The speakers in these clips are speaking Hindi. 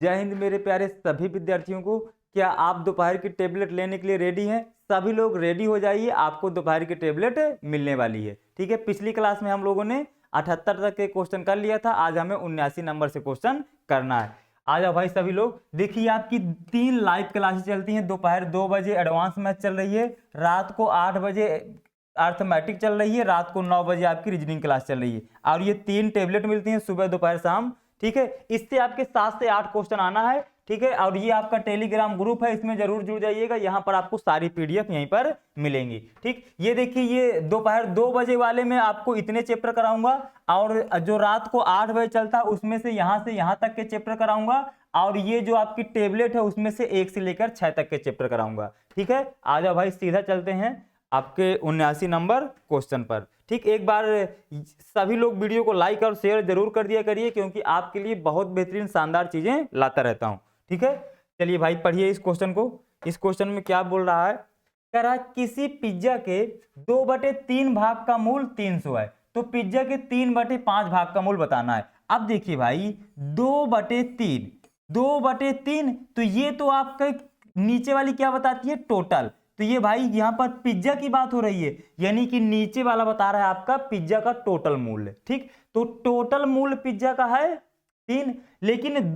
जय हिंद मेरे प्यारे सभी विद्यार्थियों को। क्या आप दोपहर की टेबलेट लेने के लिए रेडी हैं? सभी लोग रेडी हो जाइए, आपको दोपहर की टेबलेट मिलने वाली है। ठीक है, पिछली क्लास में हम लोगों ने 78 तक के क्वेश्चन कर लिया था, आज हमें 79 नंबर से क्वेश्चन करना है। आ जाओ भाई सभी लोग। देखिए आपकी 3 लाइव क्लासेस चलती हैं। दोपहर 2 बजे एडवांस मैथ चल रही है, रात को 8 बजे अर्थमेटिक चल रही है, रात को 9 बजे आपकी रीजनिंग क्लास चल रही है। और ये 3 टेबलेट मिलती हैं सुबह दोपहर शाम। ठीक है, इससे आपके 7 से 8 क्वेश्चन आना है। ठीक है, और ये आपका टेलीग्राम ग्रुप है, इसमें जरूर जुड़ जाइएगा। यहाँ पर आपको सारी पीडीएफ यहीं पर मिलेंगी। ठीक, ये देखिए ये दोपहर 2 बजे वाले में आपको इतने चैप्टर कराऊंगा, और जो रात को 8 बजे चलता है उसमें से यहाँ तक के चैप्टर कराऊंगा, और ये जो आपकी टेबलेट है उसमें से 1 से लेकर 6 तक के चैप्टर कराऊंगा। ठीक है, आ जाओ भाई सीधा चलते हैं आपके 79 नंबर क्वेश्चन पर। ठीक, एक बार सभी लोग वीडियो को लाइक और शेयर जरूर कर दिया करिए, क्योंकि आपके लिए बहुत बेहतरीन शानदार चीजें लाता रहता हूं। ठीक है, चलिए भाई पढ़िए इस क्वेश्चन को। इस क्वेश्चन में क्या बोल रहा है? कह रहा है किसी पिज्जा के 2/3 भाग का मूल 300 है, तो पिज्जा के 3/5 भाग का मूल बताना है। अब देखिए भाई 2/3 तो ये तो आपका नीचे वाली क्या बताती है? टोटल। तो ये भाई यहाँ पर पिज्जा की बात हो रही है, यानी कि नीचे वाला बता रहा है आपका पिज्जा का टोटल मूल्य। ठीक, तो टोटल मूल्य पिज्जा का है 3, लेकिन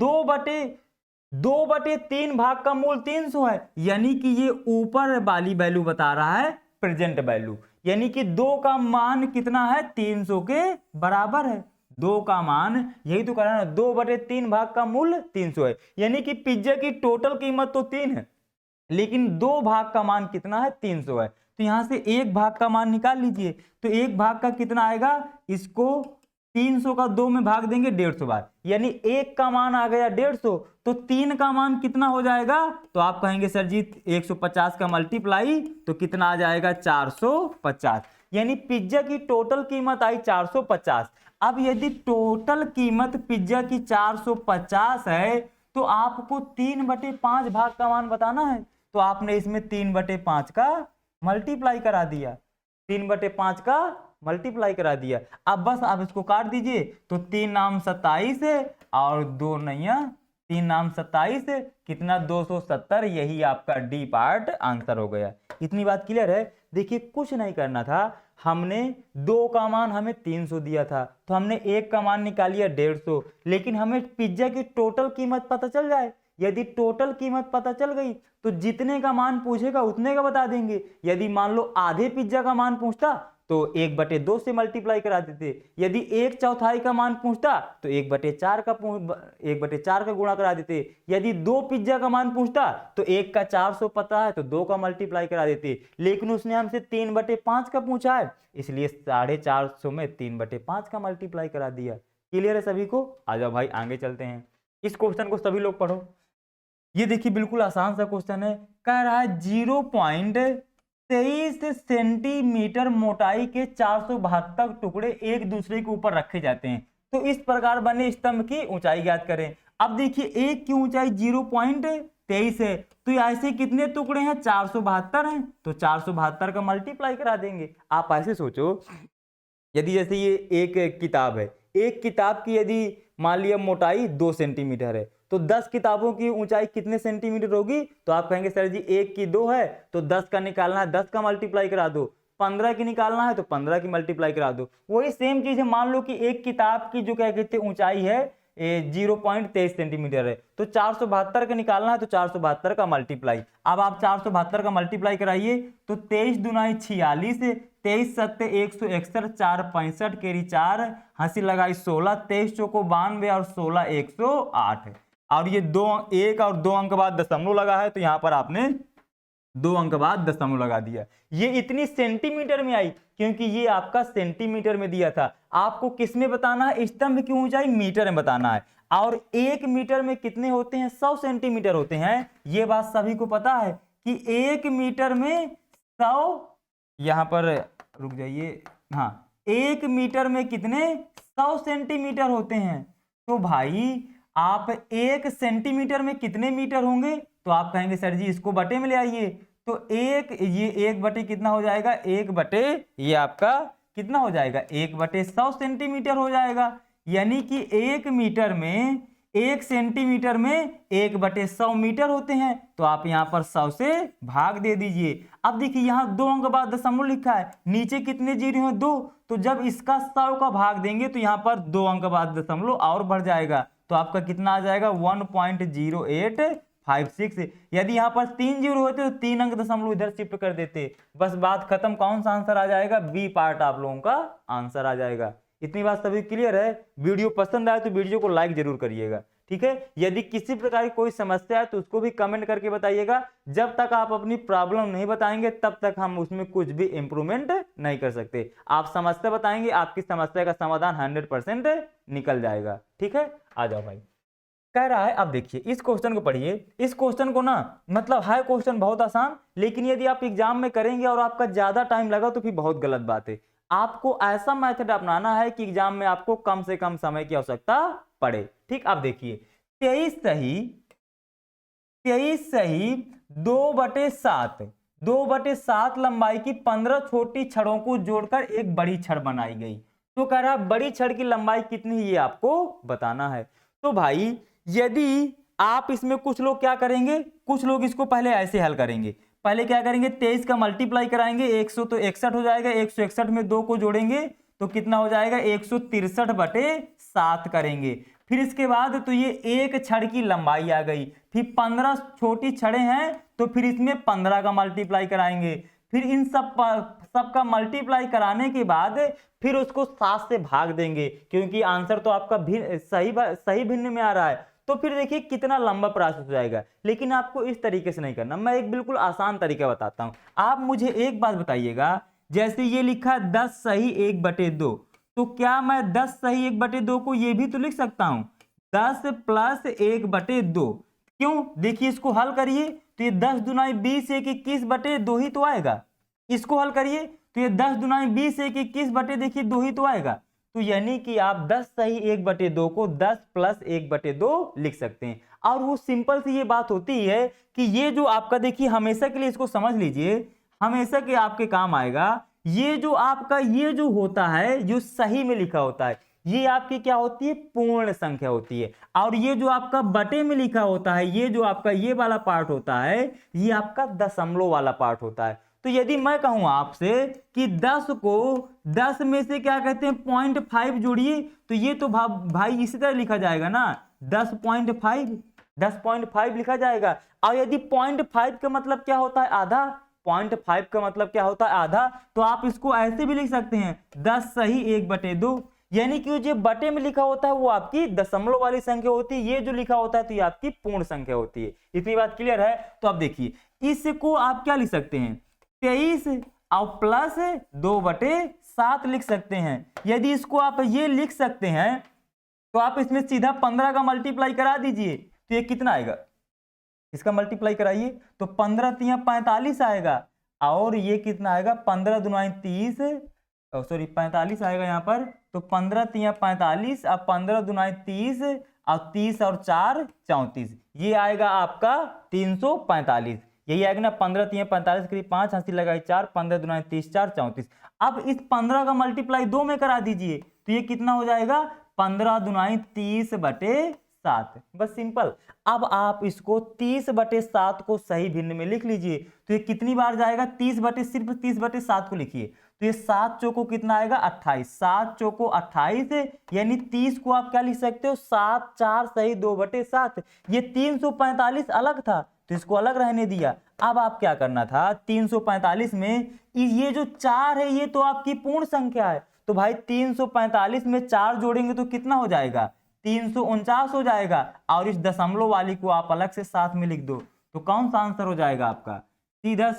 2/3 भाग का मूल 300 है, यानी कि ये ऊपर वाली वैल्यू बता रहा है प्रेजेंट वैल्यू, यानी कि 2 का मान कितना है? 300 के बराबर है। 2 का मान यही तो कह रहा है ना, 2/3 भाग का मूल्य 300 है, यानी कि पिज्जा की टोटल कीमत तो 3 है, लेकिन 2 भाग का मान कितना है? 300 है। तो यहां से 1 भाग का मान निकाल लीजिए, तो 1 भाग का कितना आएगा? इसको 300 का 2 में भाग देंगे 150 बार, यानी 1 का मान आ गया 150, तो 3 का मान कितना हो जाएगा? तो आप कहेंगे सर जी 150 का मल्टीप्लाई तो कितना आ जाएगा? 450, यानी पिज्जा की टोटल कीमत आई 450। अब यदि टोटल कीमत पिज्जा की 450 है, तो आपको 3/5 भाग का मान बताना है, तो आपने इसमें 3/5 का मल्टीप्लाई करा दिया, 3/5 का मल्टीप्लाई करा दिया। अब बस आप इसको काट दीजिए, तो 3 नाम 27 है और 2 नैया 3 नाम 27 है, कितना? 270। यही आपका डी पार्ट आंसर हो गया। इतनी बात क्लियर है? देखिए कुछ नहीं करना था, हमने 2 का मान हमें 300 दिया था, तो हमने 1 का मान निकालिया 150, लेकिन हमें पिज्जा की टोटल कीमत पता चल जाए। यदि टोटल कीमत पता चल गई तो जितने का मान पूछेगा उतने का बता देंगे। यदि मान लो आधे पिज्जा का मान पूछता तो 1/2 से मल्टीप्लाई करा देते, यदि 1/4 का मान पूछता तो 1/4 का गुणा करा देते, यदि 2 पिज्जा का मान पूछता तो 1 का 400 पता है तो 2 का मल्टीप्लाई करा देते, लेकिन उसने हमसे 3/5 का पूछा है, इसलिए 450 में 3/5 का मल्टीप्लाई करा दिया। क्लियर है सभी को? आ जाओ भाई आगे चलते हैं। इस क्वेश्चन को सभी लोग पढ़ो। ये देखिए बिल्कुल आसान सा क्वेश्चन है। कह रहा है 0.23 सेंटीमीटर मोटाई के 472 टुकड़े एक दूसरे के ऊपर रखे जाते हैं, तो इस प्रकार बने स्तंभ की ऊंचाई ज्ञात करें। अब देखिए एक की ऊंचाई 0.23 है, तो ऐसे कितने टुकड़े हैं? 472 हैं, तो 472 का मल्टीप्लाई करा देंगे। आप ऐसे सोचो, यदि जैसे ये एक किताब है, एक किताब की यदि मान लिया मोटाई 2 सेंटीमीटर है, तो 10 किताबों की ऊंचाई कितने सेंटीमीटर होगी? तो आप कहेंगे सर जी 1 की 2 है तो 10 का निकालना है, 10 का मल्टीप्लाई करा दो, 15 की निकालना है तो 15 की मल्टीप्लाई करा दो। वही सेम चीज है, मान लो कि एक किताब की जो क्या कहते हैं ऊंचाई है 0.23 सेंटीमीटर है, तो 472 का निकालना है तो 472 का मल्टीप्लाई। अब आप 472 का मल्टीप्लाई कराइए, तो 23 दूना 46 है, 23 सत्ते 161, 4 65 केरी 4, हंसी लगाई 16, 23 चौको 92 और 16 108 है। और ये 1 और 2 अंक बाद दशमलव लगा है, तो यहां पर आपने 2 अंक बाद दशमलव लगा दिया। ये इतनी सेंटीमीटर में आई क्योंकि ये आपका सेंटीमीटर में दिया था। आपको किस में बताना है? स्तंभ की ऊंचाई मीटर में बताना है, और 1 मीटर में कितने होते हैं? 100 सेंटीमीटर होते हैं। ये बात सभी को पता है कि 1 मीटर में 100, यहां पर रुक जाइए, हाँ 1 मीटर में कितने? 100 सेंटीमीटर होते हैं। तो भाई आप 1 सेंटीमीटर में कितने मीटर होंगे? तो आप कहेंगे सर जी इसको बटे में ले आइए, तो ये 1 बटे कितना हो जाएगा? 1 बटे ये आपका कितना हो जाएगा? 1/100 सेंटीमीटर हो जाएगा, यानी कि 1 मीटर में 1 सेंटीमीटर में 1/100 मीटर होते हैं, तो आप यहाँ पर 100 से भाग दे दीजिए। अब देखिए यहाँ 2 अंक बाद दशमलव लिखा है, नीचे कितने जीरो हैं 2, तो जब इसका 100 का भाग देंगे तो यहाँ पर 2 अंक बाद दशमलव और बढ़ जाएगा, तो आपका कितना आ जाएगा 1.0856। यदि यहाँ पर 3 जीरो होते तो 3 अंक दशमलव इधर शिफ्ट कर देते, बस बात खत्म। कौन सा आंसर आ जाएगा, बी पार्ट आप लोगों का आंसर आ जाएगा। इतनी बात सभी क्लियर है। वीडियो पसंद आए तो वीडियो को लाइक जरूर करिएगा, ठीक है। यदि किसी प्रकार की कोई समस्या है तो उसको भी कमेंट करके बताइएगा। जब तक आप अपनी प्रॉब्लम नहीं बताएंगे तब तक हम उसमें कुछ भी इंप्रूवमेंट नहीं कर सकते। आप समस्या बताएंगे, आपकी समस्या का समाधान 100% निकल जाएगा, ठीक है। आ जाओ भाई, कह रहा है, अब देखिए इस क्वेश्चन को पढ़िए। इस क्वेश्चन को ना मतलब है क्वेश्चन बहुत आसान, लेकिन यदि आप एग्जाम में करेंगे और आपका ज्यादा टाइम लगा तो फिर बहुत गलत बात है। आपको ऐसा मेथड अपनाना है कि एग्जाम में आपको कम से कम समय की आवश्यकता पड़े, ठीक। अब देखिए 23 सही 2/7 लंबाई की 15 छोटी छड़ों को जोड़कर एक बड़ी छड़ बनाई गई। तो कह रहा है बड़ी छड़ की लंबाई कितनी है ये आपको बताना है। तो भाई यदि आप इसमें कुछ लोग क्या करेंगे, कुछ लोग इसको पहले ऐसे हल करेंगे। पहले क्या करेंगे, 23 का मल्टीप्लाई कराएंगे, 100 तो 61 हो जाएगा, 161 में 2 को जोड़ेंगे तो कितना हो जाएगा 163/7 करेंगे। फिर इसके बाद तो ये एक छड़ की लंबाई आ गई, फिर 15 छोटी छड़ें हैं तो फिर इसमें 15 का मल्टीप्लाई कराएंगे, फिर इन सब का मल्टीप्लाई कराने के बाद फिर उसको 7 से भाग देंगे, क्योंकि आंसर तो आपका सही भिन्न में आ रहा है। तो फिर देखिए कितना लंबा प्रोसेस हो जाएगा। लेकिन आपको इस तरीके से नहीं करना, मैं एक बिल्कुल आसान तरीका बताता हूं। आप मुझे एक बात बताइएगा, जैसे ये लिखा है 10 सही 1/2, तो क्या मैं 10 सही 1/2 को ये भी तो लिख सकता हूं 10 + 1/2। क्यों, देखिए इसको हल करिए तो ये 10 दूना 20 1 21/2 ही तो आएगा। इसको हल करिए तो ये 10 दूना 20 1 21 देखिए 2 ही तो आएगा। तो यानी कि आप 10 सही 1/2 को 10 + 1/2 लिख सकते हैं। और वो सिंपल सी ये बात होती है कि ये जो आपका देखिए हमेशा के लिए इसको समझ लीजिए, हमेशा के आपके काम आएगा। ये जो आपका ये जो होता है, जो सही में लिखा होता है, ये आपकी क्या होती है, पूर्ण संख्या होती है। और ये जो आपका बटे में लिखा होता है, ये जो आपका ये वाला पार्ट होता है, ये आपका दशमलव वाला पार्ट होता है। तो यदि मैं कहूं आपसे कि 10 को 10 में से क्या कहते हैं 0.5 जोड़िए, तो ये तो भाई इसी तरह लिखा जाएगा ना, 10.5 लिखा जाएगा। और यदि 0.5 का मतलब क्या होता है, आधा, 0.5 का मतलब क्या होता है, आधा, तो आप इसको ऐसे भी लिख सकते हैं 10 सही 1/2। यानी कि जो बटे में लिखा होता है वो आपकी दशमलव वाली संख्या होती है, ये जो लिखा होता है तो ये आपकी पूर्ण संख्या होती है। इतनी बात क्लियर है। तो अब देखिए इसको आप क्या लिख सकते हैं, 23 और प्लस 2/7 लिख सकते हैं। यदि इसको आप ये लिख सकते हैं तो आप इसमें सीधा 15 का मल्टीप्लाई करा दीजिए, तो ये कितना आएगा, इसका मल्टीप्लाई कराइए तो 15 × 45 आएगा। और ये कितना आएगा 15 दूना 30, सॉरी 45 आएगा यहाँ पर। तो 15 × 45 और 15 दूना 30 और 30 और 4 34, ये आएगा आपका 345। यही आएगा ना, 15 × 45 करीब 5 हंसी लगाई 4, 15 दूना 30 4 34। अब इस 15 का मल्टीप्लाई 2 में करा दीजिए तो ये कितना हो जाएगा 15 दूना 30/7। बस सिंपल। अब आप इसको 30/7 को सही भिन्न में लिख लीजिए, तो ये कितनी बार जाएगा, सिर्फ 30/7 को लिखिए, तो ये 7 चौको कितना आएगा 28, 7 चौको 28, यानी 30 को आप क्या लिख सकते हो 7 4 सही 2/7। ये 345 अलग था तो इसको अलग रहने दिया। अब आप क्या करना था, 345 में ये जो 4 है ये तो आपकी पूर्ण संख्या है, तो भाई 345 में 4 जोड़ेंगे तो कितना हो जाएगा 349 हो जाएगा। और इस दशमलव वाली को आप अलग से साथ में लिख दो, तो कौन सा आंसर हो जाएगा आपका, सीधा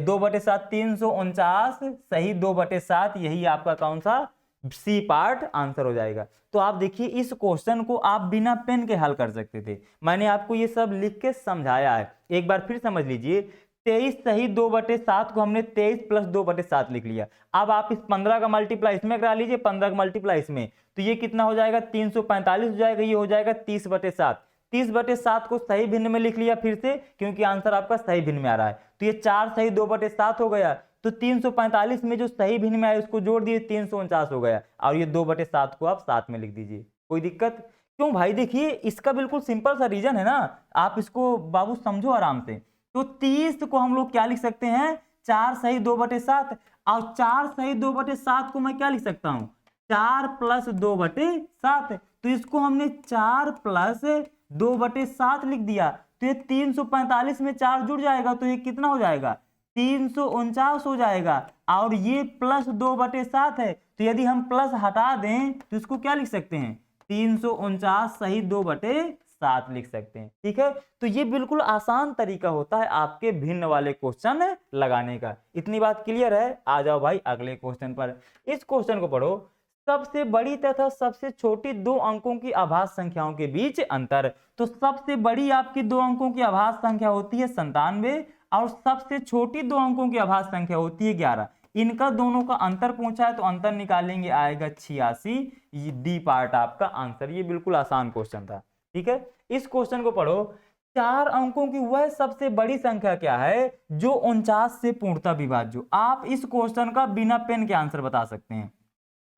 2/7 349 सही 2/7, यही आपका कौन सा सी पार्ट आंसर हो जाएगा। तो आप देखिए इस क्वेश्चन को आप बिना पेन के हल कर सकते थे, मैंने आपको ये सब लिख के समझाया है। एक बार फिर समझ लीजिए, 23 सही 2/7 को हमने 23 + 2/7 लिख लिया। अब आप इस 15 का मल्टीप्लाई इसमें करा लीजिए, 15 का मल्टीप्लाई इसमें, तो ये कितना हो जाएगा 345 हो जाएगा, ये हो जाएगा 30/7। 30/7 को सही भिन्न में लिख लिया फिर से, क्योंकि आंसर आपका सही भिन्न में आ रहा है। तो ये 4 सही 2/7 हो गया, तो 345 में जो सही भिन्न में आया उसको जोड़ दिए 349 हो गया, और ये 2/7 को आप साथ में लिख दीजिए, कोई दिक्कत। क्यों भाई, देखिए इसका बिल्कुल सिंपल सा रीजन है ना, आप इसको बाबू समझो आराम से। तो 30 को हम लोग क्या लिख सकते हैं, 4 सही 2/7, और 4 सही 2/7 को मैं क्या लिख सकता हूं, 4 + 2/7। तो इसको हमने 4 + 2/7 लिख दिया, तो ये 345 में 4 जुड़ जाएगा, तो ये कितना हो जाएगा, 349 हो जाएगा। और ये +2/7 है, तो यदि हम प्लस हटा दें तो इसको क्या लिख सकते हैं, 349 सही 2/7 लिख सकते हैं। ठीक है, तो ये बिल्कुल आसान तरीका होता है आपके भिन्न वाले क्वेश्चन लगाने का। इतनी बात क्लियर है। आ जाओ भाई अगले क्वेश्चन पर। इस क्वेश्चन को पढ़ो, सबसे बड़ी तथा सबसे छोटी 2 अंकों की आभाज्य संख्याओं के बीच अंतर। तो सबसे बड़ी आपकी 2 अंकों की आभाज्य संख्या होती है 97, और सबसे छोटी 2 अंकों की आभाज्य संख्या होती है 11। इनका दोनों का अंतर पूछा है, तो अंतर निकालेंगे, आएगा 86। ये डी पार्ट आपका आंसर। ये बिल्कुल आसान क्वेश्चन था। ठीक है, इस क्वेश्चन को पढ़ो, 4 अंकों की वह सबसे बड़ी संख्या क्या है जो 49 से पूर्णतः विभाज्य हो। आप इस क्वेश्चन का बिना पेन के आंसर बता सकते हैं।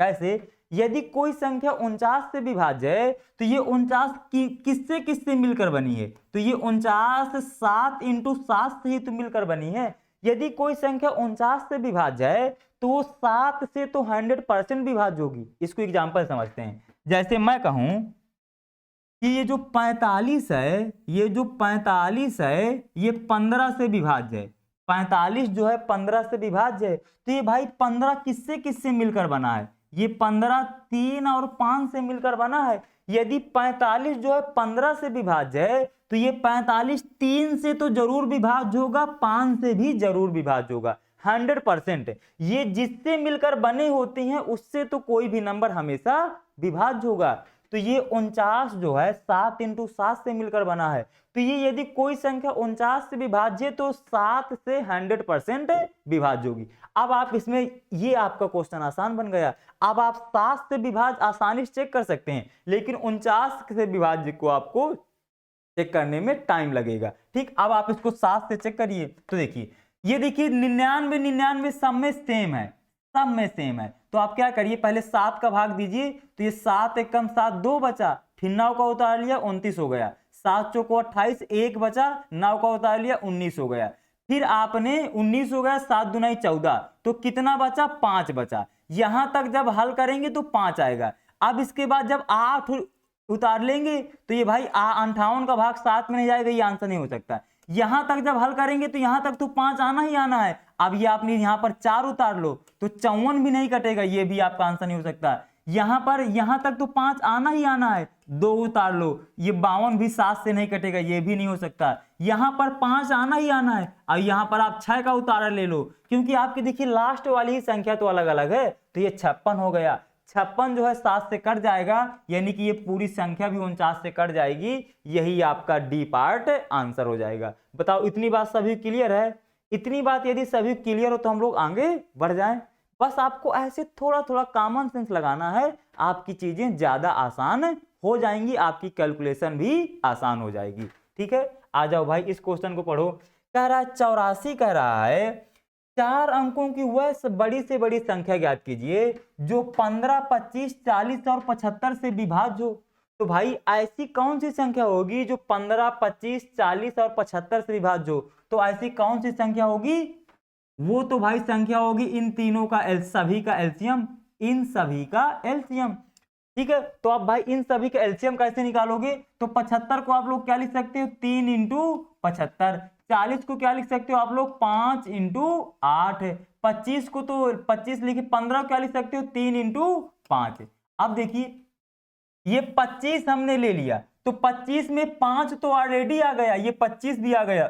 कैसे, यदि कोई संख्या 49 से विभाज्य है तो ये 49 किससे किससे मिलकर बनी है, तो ये 49 7 × 7 से ही तो मिलकर बनी है। यदि कोई संख्या 49 से विभाज्य है तो वो 7 से तो 100% विभाज्य होगी। इसको एग्जांपल समझते हैं। जैसे मैं कहूं कि ये जो 45 है, ये जो 45 है ये 15 से विभाज्य है। 45 जो है 15 से विभाज्य है, तो ये भाई 15 किससे किससे मिलकर बना है, ये 15 3 और 5 से मिलकर बना है। यदि 45 जो है 15 से विभाज्य है तो ये 45 3 से तो जरूर विभाज्य होगा, 5 से भी जरूर विभाज्य होगा, 100%। ये जिससे मिलकर बने होते हैं उससे तो कोई भी नंबर हमेशा विभाज्य होगा। तो ये 49 जो है 7 × 7 से मिलकर बना है, तो ये यदि कोई संख्या 49 से विभाज्य है तो 7 से 100% विभाज्य होगी। अब आप इसमें, ये आपका क्वेश्चन आसान बन गया। अब आप 7 से विभाज्य आसानी से चेक कर सकते हैं, लेकिन 49 से विभाज्य को आपको चेक करने में टाइम लगेगा। ठीक, अब आप इसको 7 से चेक करिए, तो देखिए ये देखिए 99 99 सब में सेम है, सब में सेम है। तो आप क्या करिए, पहले 7 का भाग दीजिए, तो ये 7 × 7 2 बचा, फिर 9 का उतार लिया 29 हो गया, 7 चौको 28 1 बचा, 9 का उतार लिया 19 हो गया, फिर आपने 19 हो गया, 7 दूना 14, तो कितना बचा, 5 बचा। यहां तक जब हल करेंगे तो 5 आएगा। अब इसके बाद जब 8 उतार लेंगे तो ये भाई 58 का भाग 7 में नहीं जाएगा, ये आंसर नहीं हो सकता। यहां तक जब हल करेंगे तो यहां तक तो 5 आना ही आना है। अब ये आपने यहां पर 4 उतार लो तो 54 भी नहीं कटेगा, ये भी आपका आंसर नहीं हो सकता। यहां पर यहां तक तो 5 आना ही आना है, 2 उतार लो, ये 52 भी 7 से नहीं कटेगा, ये भी नहीं हो सकता। यहां पर 5 आना ही आना है, और यहां पर आप 6 का उतारा ले लो, क्योंकि आपकी देखिए लास्ट वाली ही संख्या तो अलग अलग है, तो ये 56 हो गया। 56 जो है 7 से कट जाएगा, यानी कि ये पूरी संख्या भी 49 से कट जाएगी। यही आपका डी पार्ट आंसर हो जाएगा। बताओ, इतनी बात सभी क्लियर है? इतनी बात यदि सभी क्लियर हो तो हम लोग आगे बढ़ जाएं। बस आपको ऐसे थोड़ा थोड़ा कॉमन सेंस लगाना है, आपकी चीजें ज्यादा आसान हो जाएंगी, आपकी कैलकुलेशन भी आसान हो जाएगी। ठीक है, आ जाओ भाई इस क्वेश्चन को पढ़ो। कह रहा है 84 कह रहा है 4 अंकों की वह बड़ी से बड़ी संख्या ज्ञात कीजिए जो 15, 25, 40 और 75 से विभाज्य हो। तो भाई ऐसी कौन सी संख्या होगी जो 15, 25, 40 और 75 से विभाज्य हो? तो ऐसी कौन सी संख्या होगी? वो तो भाई संख्या होगी इन तीनों का सभी का एलसीएम, इन सभी का एलसीएम। ठीक है, तो आप भाई इन सभी का एलसीएम कैसे निकालोगे? तो 75 को आप लोग क्या लिख सकते हो, 3 × 75। 40 को क्या लिख सकते हो आप लोग, 5 × 8। 25 को तो 25 लिखे, 15 को क्या लिख सकते हो, 3 × 5। अब देखिए ये 25 हमने ले लिया, तो 25 में 5 तो ऑलरेडी आ गया, ये 25 भी आ गया,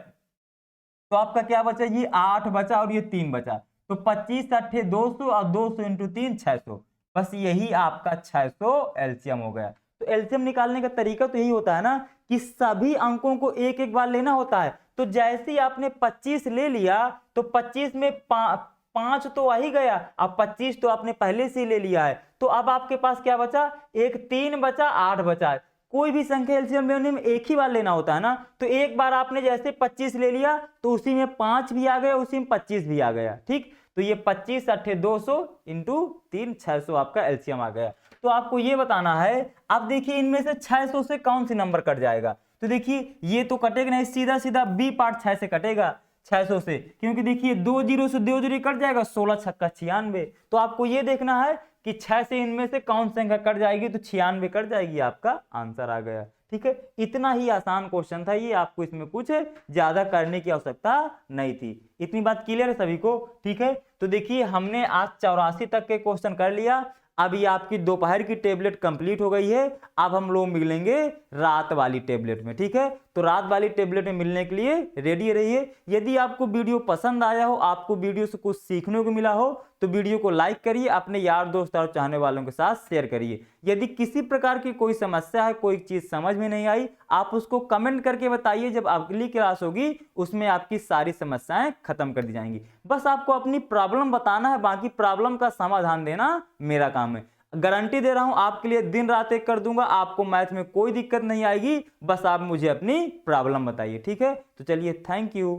तो आपका क्या बचा, ये 8 बचा और ये 3 बचा। तो 25 8 200 और 200 × 3 600, बस यही आपका 600 एलसीएम हो गया। तो एलसीएम निकालने का तरीका तो यही होता है ना कि सभी अंकों को एक एक बार लेना होता है। तो जैसे ही आपने 25 ले लिया तो 25 में 5 तो आ ही गया, अब 25 तो आपने पहले से ही ले लिया है, तो अब आपके पास क्या बचा, एक 3 बचा, 8 बचा। कोई भी संख्या एलसीएम लेने में एक ही बार लेना होता है ना, तो एक बार आपने जैसे 25 ले लिया तो उसी में 5 भी आ गया, उसी में 25 भी आ गया। ठीक, तो ये 25 8 200 × 3 600 आपका एलसीएम आ गया। तो आपको ये बताना है। अब देखिए इनमें से 600 से कौन सी नंबर कट जाएगा, तो देखिए ये तो कटेगा नहीं, सीधा सीधा बी पार्ट 6 से कटेगा, 600 से, क्योंकि देखिए 2 जीरो से 2 जीरो कट जाएगा, 16 छक्का 96। तो आपको ये देखना है कि 6 से इनमें से कौन सी संख्या कट जाएगी, तो 96 कट जाएगी, आपका आंसर आ गया। ठीक है, इतना ही आसान क्वेश्चन था ये, आपको इसमें कुछ ज्यादा करने की आवश्यकता नहीं थी। इतनी बात क्लियर है सभी को? ठीक है, तो देखिए हमने आज 84 तक के क्वेश्चन कर लिया। अब ये आपकी दोपहर की टेबलेट कंप्लीट हो गई है। अब हम लोग मिलेंगे रात वाली टेबलेट में। ठीक है, तो रात वाली टेबलेट में मिलने के लिए रेडी रहिए। यदि आपको वीडियो पसंद आया हो, आपको वीडियो से कुछ सीखने को मिला हो, तो वीडियो को लाइक करिए, अपने यार दोस्त और चाहने वालों के साथ शेयर करिए। यदि किसी प्रकार की कोई समस्या है, कोई चीज समझ में नहीं आई, आप उसको कमेंट करके बताइए। जब अगली क्लास होगी उसमें आपकी सारी समस्याएं खत्म कर दी जाएंगी। बस आपको अपनी प्रॉब्लम बताना है, बाकी प्रॉब्लम का समाधान देना मेरा काम है। गारंटी दे रहा हूं आपके लिए, दिन रात एक कर दूंगा, आपको मैथ में कोई दिक्कत नहीं आएगी। बस आप मुझे अपनी प्रॉब्लम बताइए। ठीक है, तो चलिए, थैंक यू।